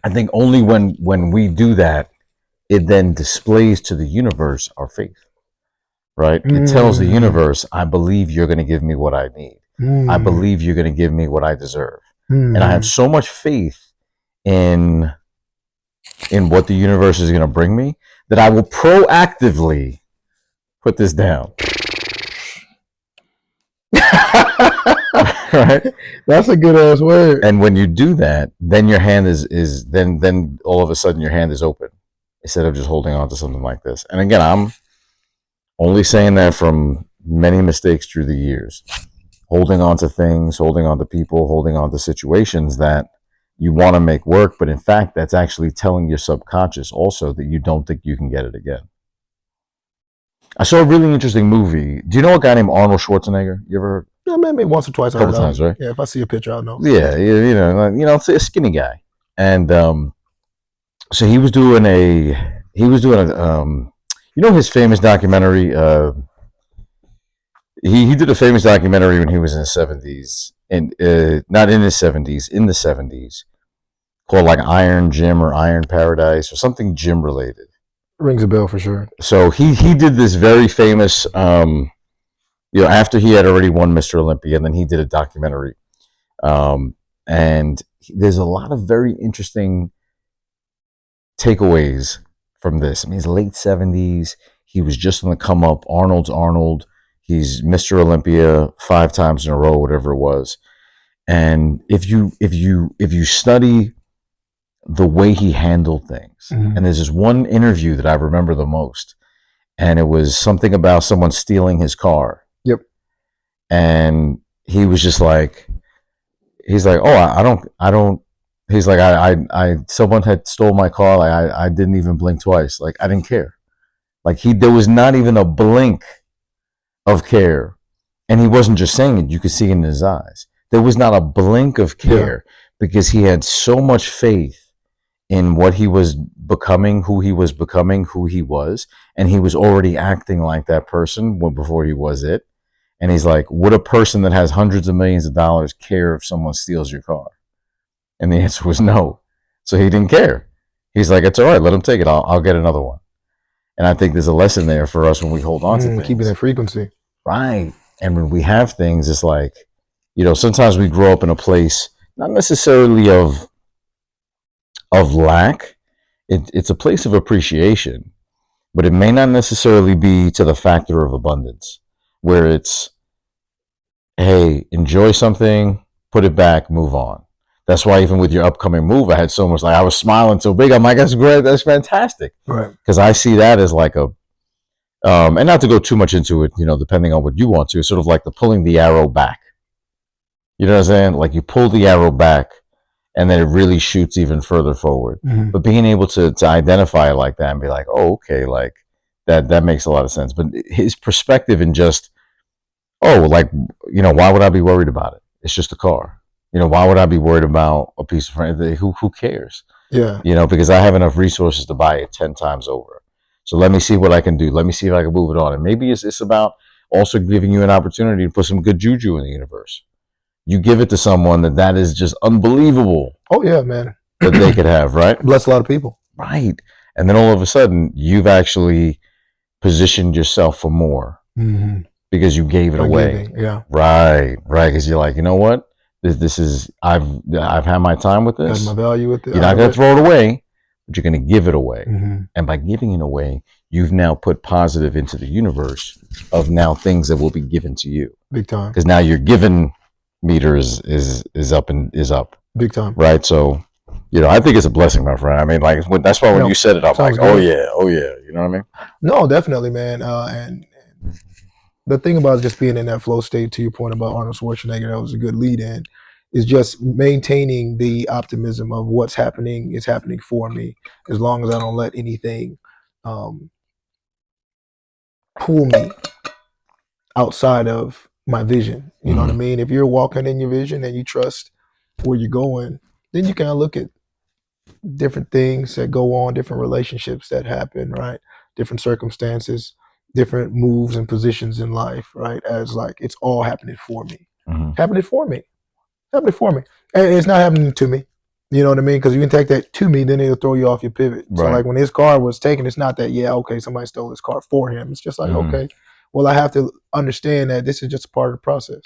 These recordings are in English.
I think only when we do that, it then displays to the universe our faith, right? It tells the Mm, universe, I believe you're going to give me what I need. I mm, believe you're going to give me what I deserve. And I have mm. so much faith in what the universe is going to bring me that I will proactively put this down. Right? That's a good ass word. And when you do that, then your hand is then all of a sudden your hand is open instead of just holding on to something like this. And again, I'm only saying that from many mistakes through the years. Holding on to things, holding on to people, holding on to situations that you want to make work, but in fact, that's actually telling your subconscious also that you don't think you can get it again. I saw a really interesting movie. Do you know a guy named Arnold Schwarzenegger? You ever heard? Yeah, maybe once or twice A I couple heard of times, him. right? Yeah, if I see a picture, I'll know. Yeah, it's a skinny guy, and so his famous documentary. He did a famous documentary when he was in his 70s, and not in his 70s, in the 70s, called like Iron Gym or Iron Paradise or something gym related. Rings a bell for sure. So he did this very famous, after he had already won Mr. Olympia, and then he did a documentary. And there's a lot of very interesting takeaways from this. I mean, his late 70s, he was just on the come up. Arnold's Arnold. He's Mr. Olympia 5 times in a row, whatever it was. And if you study the way he handled things, Mm-hmm. and there's this one interview that I remember the most, and it was something about someone stealing his car, Yep. and he was just like, he's like, oh, I don't. He's like, someone had stole my car. Like, I didn't even blink twice. Like, I didn't care. Like, there was not even a blink of care. And he wasn't just saying it, you could see it in his eyes. There was not a blink of Yeah. care because he had so much faith in what he was becoming, who he was becoming, who he was. And he was already acting like that person before he was it. And he's like, would a person that has hundreds of millions of dollars care if someone steals your car? And the answer was no. So he didn't care. He's like, it's all right, let him take it. I'll get another one. And I think there's a lesson there for us when we hold on to Keeping things. that frequency. Right. And when we have things, it's like, sometimes we grow up in a place, not necessarily of lack. It's a place of appreciation, but it may not necessarily be to the factor of abundance, where it's, hey, enjoy something, put it back, move on. That's why even with your upcoming move, I had so much, like, I was smiling so big. I'm like, that's great, that's fantastic, Right. because I see that as like a and not to go too much into it, depending on what you want to, it's sort of like the pulling the arrow back. You know what I'm saying? Like, you pull the arrow back, and then it really shoots even further forward. Mm-hmm. But being able to identify it like that and be like, oh, okay, like that makes a lot of sense. But his perspective in just, oh, like, why would I be worried about it? It's just a car. Why would I be worried about a piece of furniture? Who cares? Yeah. Because I have enough resources to buy it 10 times over. So let me see what I can do. Let me see if I can move it on. And maybe it's about also giving you an opportunity to put some good juju in the universe. You give it to someone that is just unbelievable Oh yeah, man. that they could have, right? Bless a lot of people. Right. And then all of a sudden, you've actually positioned yourself for more Mm-hmm. because you gave it By away. giving. Yeah. Right. Right. Because you're like, you know what? This is I've had my time with Got this. my value with it. You're not going to throw it away, but you're going to give it away. Mm-hmm. And by giving it away, you've now put positive into the universe of now things that will be given to you. Big time. Because now your given meter is up and is up. Big time. Right. So, I think it's a blessing, my friend. I mean, like, that's why when you said it, I'm like, oh yeah, oh yeah. You know what I mean? No, definitely, man. And the thing about just being in that flow state, to your point about Arnold Schwarzenegger, that was a good lead in, is just maintaining the optimism of what's happening is happening for me, as long as I don't let anything um, pull me outside of my vision. You know what I mean? If you're walking in your vision and you trust where you're going, then you kind of look at different things that go on, different relationships that happen, right? Different circumstances, different moves and positions in life, right? As like it's all happening for me, Mm-hmm. happening for me, happening for me, and it's not happening to me. You know what I mean? Because you can take that to me, then it'll throw you off your pivot. So Right. like when his car was taken, it's not that, yeah, okay, somebody stole his car for him. It's just like, Mhm. okay, well, I have to understand that this is just a part of the process.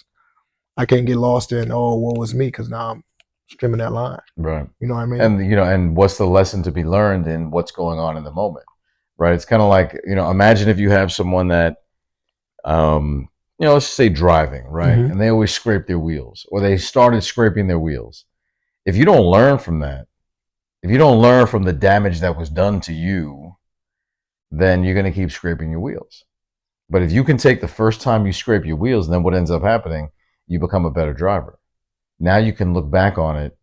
I can't get lost in, oh, what was me? Because now I'm strimming that line. Right. You know what I mean? And and what's the lesson to be learned in what's going on in the moment, right? It's kind of like, imagine if you have someone that, let's just say driving, right, Mhm. and they always scrape their wheels, or they started scraping their wheels. If you don't learn from that, if you don't learn from the damage that was done to you, then you're going to keep scraping your wheels. But if you can take the first time you scrape your wheels, then what ends up happening, you become a better driver. Now you can look back on it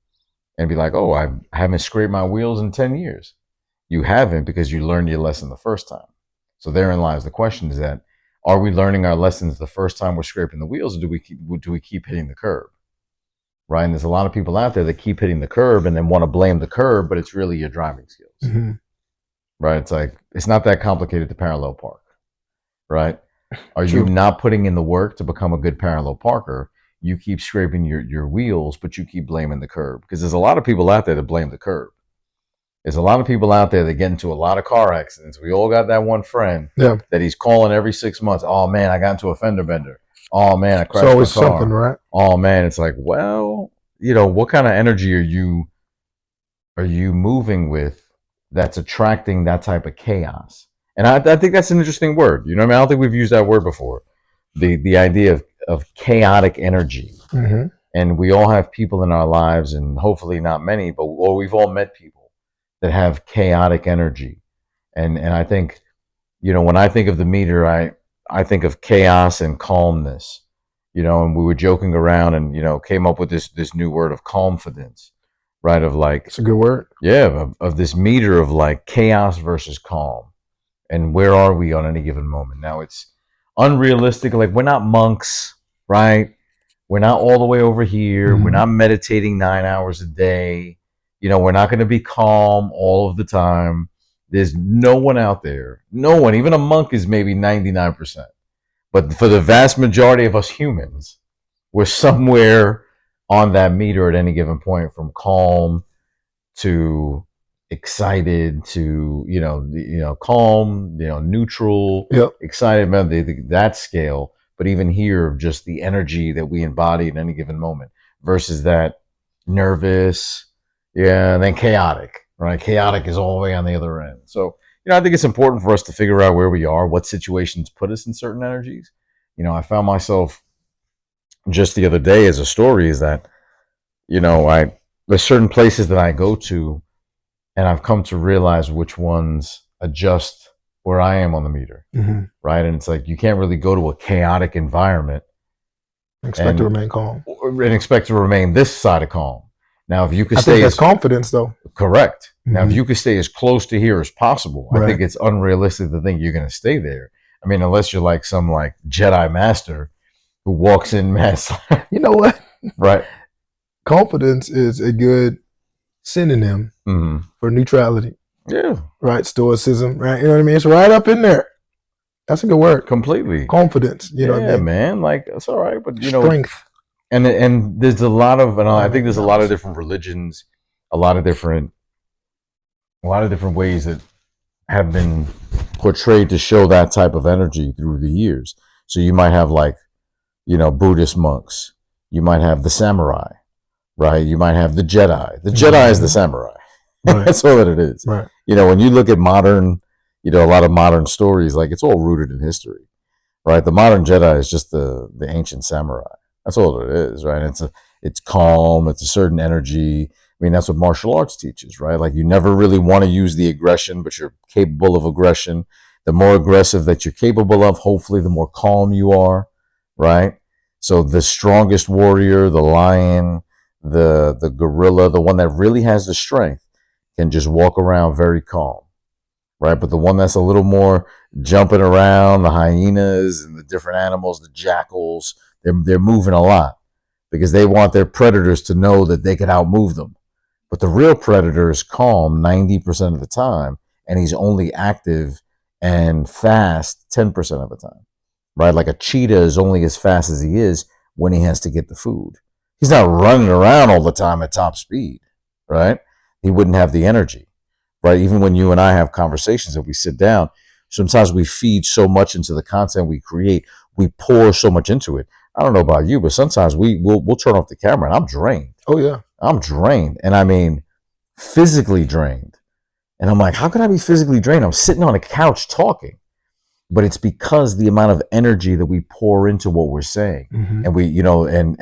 and be like, oh, I haven't scraped my wheels in 10 years. You haven't, because you learned your lesson the first time. So therein lies the question: is that, are we learning our lessons the first time we're scraping the wheels, or do we keep hitting the curb? Right? And there's a lot of people out there that keep hitting the curb and then want to blame the curb, but it's really your driving skills. Mm-hmm. Right? It's like, it's not that complicated to parallel park. Right? Are True. you not putting in the work to become a good parallel parker? You keep scraping your wheels, but you keep blaming the curb, because there's a lot of people out there that blame the curb. There's a lot of people out there that get into a lot of car accidents. We all got that one friend that he's calling every 6 months. Oh man, I got into a fender bender. Oh man, I crashed my car. It's always something, right? Oh man, it's like, well, what kind of energy are you moving with that's attracting that type of chaos? And I think that's an interesting word. You know what I mean? I don't think we've used that word before. The idea of chaotic energy. Mm-hmm. And we all have people in our lives, and hopefully not many, but we've all met people that have chaotic energy. And I think, when I think of the meter, I think of chaos and calmness. And we were joking around and, came up with this new word of calmfidence, right? Of like, it's a good word. Yeah, of this meter of like chaos versus calm. And where are we on any given moment? Now it's unrealistic. Like, we're not monks, right? We're not all the way over here. Mm-hmm. We're not meditating 9 hours a day. We're not going to be calm all of the time. There's no one out there. No one. Even a monk is maybe 99%. But for the vast majority of us humans, we're somewhere on that meter at any given point, from calm to excited to, calm, neutral, Yep. excited, about that scale. But even here, just the energy that we embody at any given moment versus that nervous, yeah, and then chaotic, right? Chaotic is all the way on the other end. So, I think it's important for us to figure out where we are, what situations put us in certain energies. I found myself just the other day, as a story, is that, there's certain places that I go to, and I've come to realize which ones adjust where I am on the meter, mm-hmm. right? And it's like, you can't really go to a chaotic environment expect to remain calm and expect to remain this side of calm. Now, if you could I stay, think that's confidence, though. Correct. Mm-hmm. Now, if you could stay as close to here as possible, right. I think it's unrealistic to think you're going to stay there. I mean, unless you're like some like Jedi master who walks in mess. You know what? Right. Confidence is a good synonym for neutrality. Yeah. Right. Stoicism. Right. You know what I mean? It's right up in there. That's a good word. Completely. Confidence. You know what I mean? Man. Like, that's all right. But, strength. And there's a lot of, and I think there's a lot of different religions, a lot of different ways that have been portrayed to show that type of energy through the years. So you might have like, Buddhist monks. You might have the samurai, right? You might have the Jedi. The Jedi is the samurai. Right. That's all that it is. Right. When you look at modern, a lot of modern stories, like, it's all rooted in history, right? The modern Jedi is just the ancient samurai. That's all it is, right? It's calm. It's a certain energy. I mean, that's what martial arts teaches, right? Like, you never really want to use the aggression, but you're capable of aggression. The more aggressive that you're capable of, hopefully, the more calm you are, right? So the strongest warrior, the lion, the gorilla, the one that really has the strength, can just walk around very calm, right? But the one that's a little more jumping around, the hyenas and the different animals, the jackals, they're moving a lot because they want their predators to know that they can outmove them. But the real predator is calm 90% of the time, and he's only active and fast 10% of the time, right? Like, a cheetah is only as fast as he is when he has to get the food. He's not running around all the time at top speed, right? He wouldn't have the energy, right? Even when you and I have conversations and we sit down, sometimes we feed so much into the content we create, we pour so much into it. I don't know about you, but sometimes we'll turn off the camera and I'm drained. Oh yeah. I'm drained, and I mean physically drained. And I'm like, how could I be physically drained? I'm sitting on a couch talking. But it's because the amount of energy that we pour into what we're saying. Mm-hmm. And we, you know, and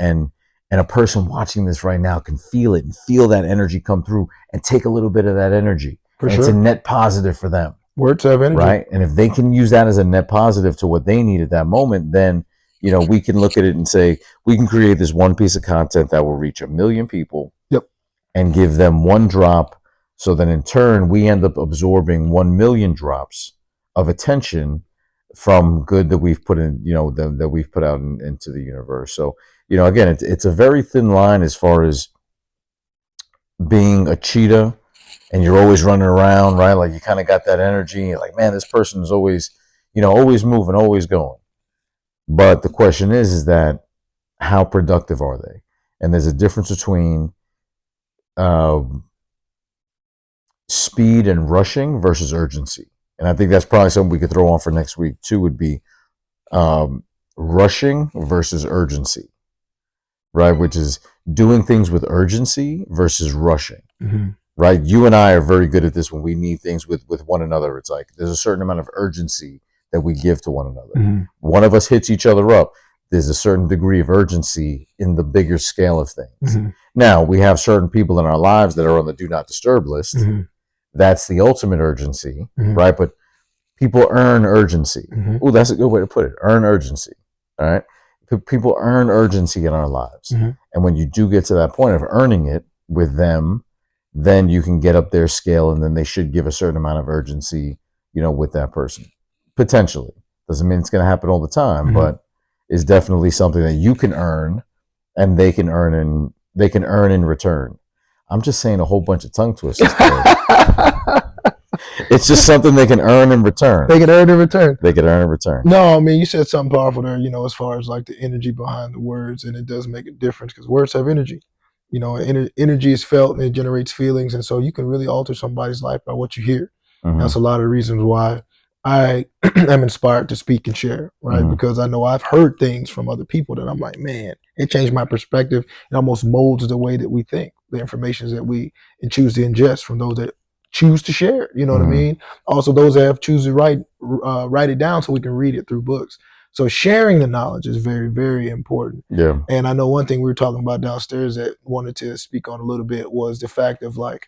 a person watching this right now can feel it and feel that energy come through and take a little bit of that energy. For and sure. It's a net positive for them. Words have energy. Right. And if they can use that as a net positive to what they need at that moment, then, you know, we can look at it and say, we can create this one piece of content that will reach 1 million people. Yep. And give them one drop. So then in turn, we end up absorbing 1 million drops of attention from good that we've put in, you know, that we've put out into the universe. So, you know, again, it's a very thin line as far as being a cheetah and you're always running around, right? Like you kind of got that energy. You're like, man, this person is always, you know, always moving, always going. But the question is that how productive are they? And there's a difference between speed and rushing versus urgency. And I think that's probably something we could throw on for next week too, would be rushing versus urgency, right? Which is doing things with urgency versus rushing, mm-hmm. right? You and I are very good at this when we need things with one another. It's like there's a certain amount of urgency that we give to one another. Mm-hmm. One of us hits each other up. There's a certain degree of urgency in the bigger scale of things. Mm-hmm. Now, we have certain people in our lives that are on the do not disturb list. Mm-hmm. That's the ultimate urgency, mm-hmm. right? But people earn urgency. Mm-hmm. Oh, that's a good way to put it. Earn urgency. All right. People earn urgency in our lives. Mm-hmm. And when you do get to that point of earning it with them, then you can get up their scale and then they should give a certain amount of urgency, you know, with that person. Potentially. Doesn't mean it's going to happen all the time, mm-hmm. but it's definitely something that you can earn and they can earn in return. I'm just saying a whole bunch of tongue twisters. It's just something they can earn in return. They can earn in return. They can earn in return. No, I mean, you said something powerful there, you know, as far as like the energy behind the words, and it does make a difference because words have energy. You know, energy is felt and it generates feelings. And so you can really alter somebody's life by what you hear. Mm-hmm. That's a lot of the reasons why I am inspired to speak and share, right? Mm-hmm. Because I know I've heard things from other people that I'm like, man, it changed my perspective. It almost molds the way that we think, the information that we choose to ingest from those that choose to share it, you know mm-hmm. what I mean? Also, those that have choose to write it down so we can read it through books. So sharing the knowledge is very, very important. Yeah. And I know one thing we were talking about downstairs that wanted to speak on a little bit was the fact of like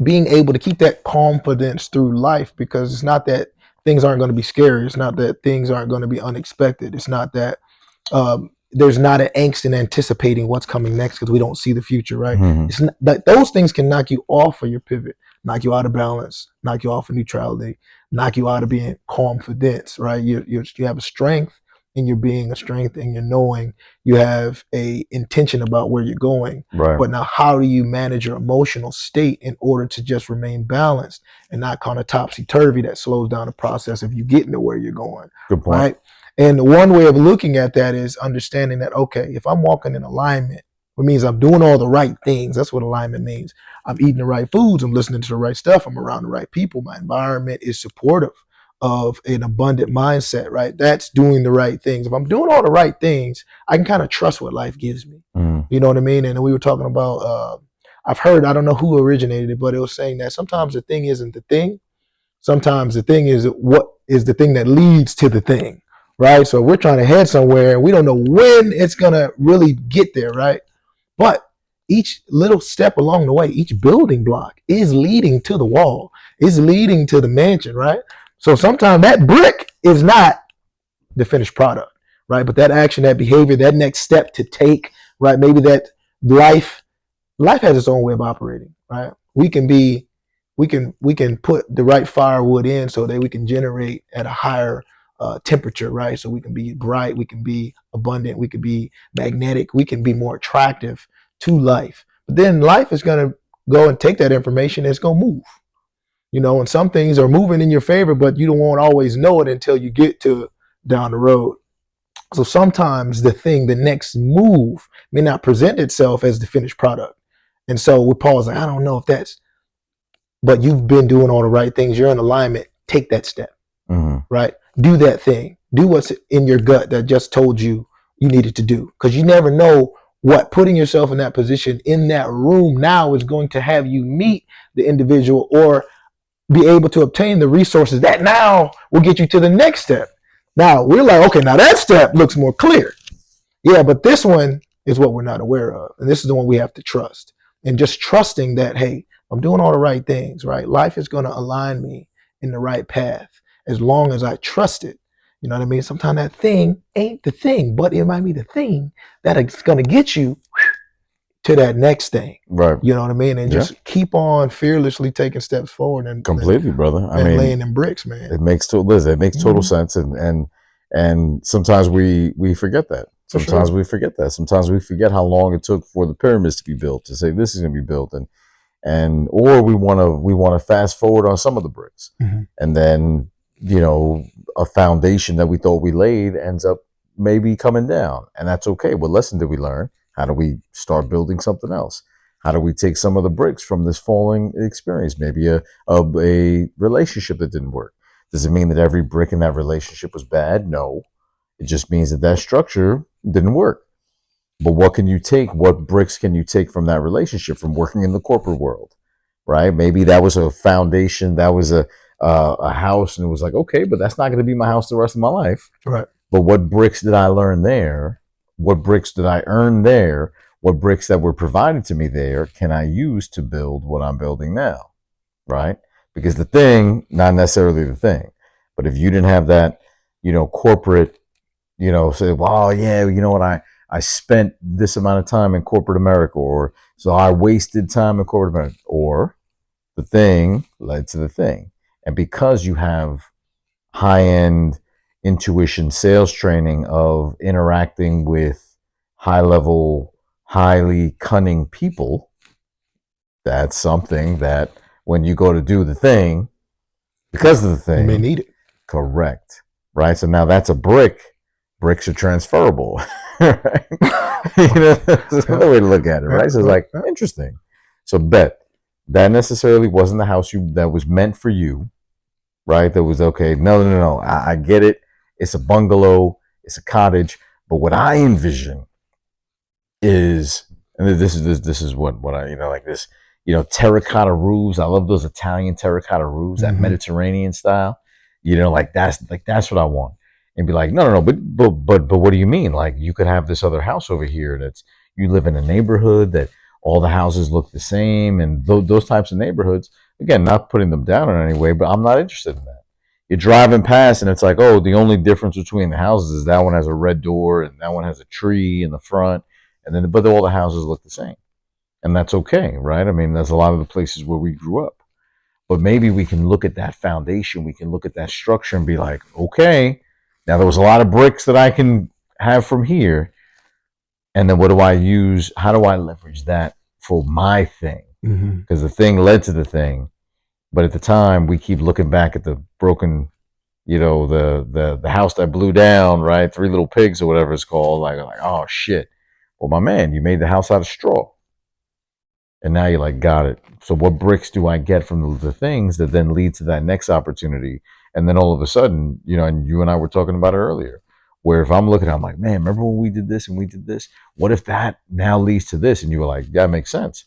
being able to keep that confidence through life, because it's not that things aren't going to be scary. It's not that things aren't going to be unexpected. It's not that there's not an angst in anticipating what's coming next because we don't see the future, right? Mm-hmm. It's not, that those things can knock you off of your pivot, knock you out of balance, knock you off of neutrality, knock you out of being confidence, right? You have a strength in your being, a strength in your knowing. You have a intention about where you're going. Right. But now how do you manage your emotional state in order to just remain balanced and not kind of topsy-turvy that slows down the process of you getting to where you're going? Good point. Right? And one way of looking at that is understanding that, okay, if I'm walking in alignment, it means I'm doing all the right things. That's what alignment means. I'm eating the right foods. I'm listening to the right stuff. I'm around the right people. My environment is supportive of an abundant mindset, right? That's doing the right things. If I'm doing all the right things, I can kind of trust what life gives me. Mm. You know what I mean? And we were talking about, I've heard, I don't know who originated it, but it was saying that sometimes the thing isn't the thing. Sometimes the thing is what is the thing that leads to the thing, right? So we're trying to head somewhere and we don't know when it's going to really get there, right? But each little step along the way, each building block is leading to the wall, is leading to the mansion, right? So sometimes that brick is not the finished product, right? But that action, that behavior, that next step to take, right? Maybe that life has its own way of operating, right? We can put the right firewood in so that we can generate at a higher temperature, right? So we can be bright, we can be abundant, we can be magnetic, we can be more attractive to life. But then life is going to go and take that information and it's going to move. You know, and some things are moving in your favor, but you don't won't always know it until you get to down the road. So sometimes the next move may not present itself as the finished product. And so with Paul's like, I don't know if that's, but you've been doing all the right things. You're in alignment. Take that step, right? Do that thing. Do what's in your gut that just told you needed to do. Because you never know what putting yourself in that position in that room now is going to have you meet the individual or be able to obtain the resources that now will get you to the next step. Now we're like, okay, now that step looks more clear. Yeah, but this one is what we're not aware of. And this is the one we have to trust. And just trusting that, hey, I'm doing all the right things, right? Life is going to align me in the right path as long as I trust it. You know what I mean? Sometimes that thing ain't the thing, but it might be the thing that is going to get you to that next thing. Right. You know what I mean? And just keep on fearlessly taking steps forward and completely, brother. I mean, laying in bricks, man. It makes total sense. And sometimes we forget that. Sometimes we forget that. Sometimes we forget how long it took for the pyramids to be built, to say this is going to be built, or we want to fast forward on some of the bricks, and then a foundation that we thought we laid ends up maybe coming down, and that's okay. What lesson did we learn? How do we start building something else? How do we take some of the bricks from this falling experience? Maybe a relationship that didn't work. Does it mean that every brick in that relationship was bad? No. It just means that structure didn't work. But what can you take? What bricks can you take from that relationship, from working in the corporate world, right? Maybe that was a foundation, that was a house, and it was like, okay, but that's not going to be my house the rest of my life. Right. But what bricks did I learn there? What bricks did I earn there? What bricks that were provided to me there can I use to build what I'm building now, right? Because the thing, not necessarily the thing, but if you didn't have that, corporate, say, well, yeah, you know what, I spent this amount of time in corporate America, or so I wasted time in corporate America, or the thing led to the thing. And because you have high-end intuition sales training of interacting with high-level, highly cunning people, that's something that when you go to do the thing, because of the thing, you may need it. Correct. Right. So now that's a brick. Bricks are transferable. Right? That's another way to look at it. Right. So it's like, interesting. So bet that necessarily wasn't the house that was meant for you. Right. That was okay. No. I get it. It's a bungalow. It's a cottage. But what I envision is, and this is what I, like this, terracotta roofs. I love those Italian terracotta roofs, that Mediterranean style. That's what I want. And be like, no, but what do you mean? Like, you could have this other house over here that's, you live in a neighborhood that all the houses look the same, and those types of neighborhoods. Again, not putting them down in any way, but I'm not interested in that. You're driving past, and it's like, oh, the only difference between the houses is that one has a red door, and that one has a tree in the front, but all the houses look the same. And that's okay, right? I mean, that's a lot of the places where we grew up. But maybe we can look at that foundation, we can look at that structure and be like, okay, now there was a lot of bricks that I can have from here. And then what do I use? How do I leverage that for my thing? Because the thing led to the thing. But at the time, we keep looking back at the broken, the house that blew down, right? Three Little Pigs or whatever it's called. Like, oh, shit. Well, my man, you made the house out of straw. And now you're like, got it. So what bricks do I get from the things that then lead to that next opportunity? And then all of a sudden, and you and I were talking about it earlier, where if I'm looking at it, I'm like, man, remember when we did this and we did this? What if that now leads to this? And you were like, yeah, that makes sense.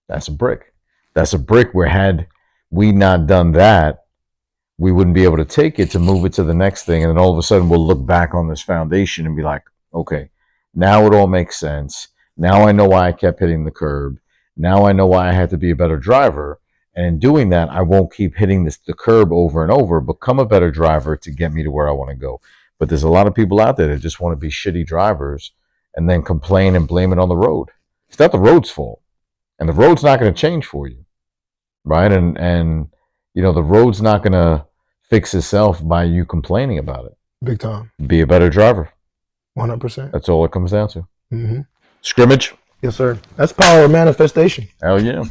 That's a brick. That's a brick where had we not done that, we wouldn't be able to take it to move it to the next thing. And then all of a sudden we'll look back on this foundation and be like, okay, now it all makes sense. Now I know why I kept hitting the curb. Now I know why I had to be a better driver. And in doing that, I won't keep hitting the curb over and over, become a better driver to get me to where I want to go. But there's a lot of people out there that just want to be shitty drivers and then complain and blame it on the road. It's not the road's fault. And the road's not going to change for you. Right? And the road's not going to fix itself by you complaining about it. Big time. Be a better driver. 100%. That's all it comes down to. Scrimmage. Yes, sir. That's power of manifestation. Hell yeah.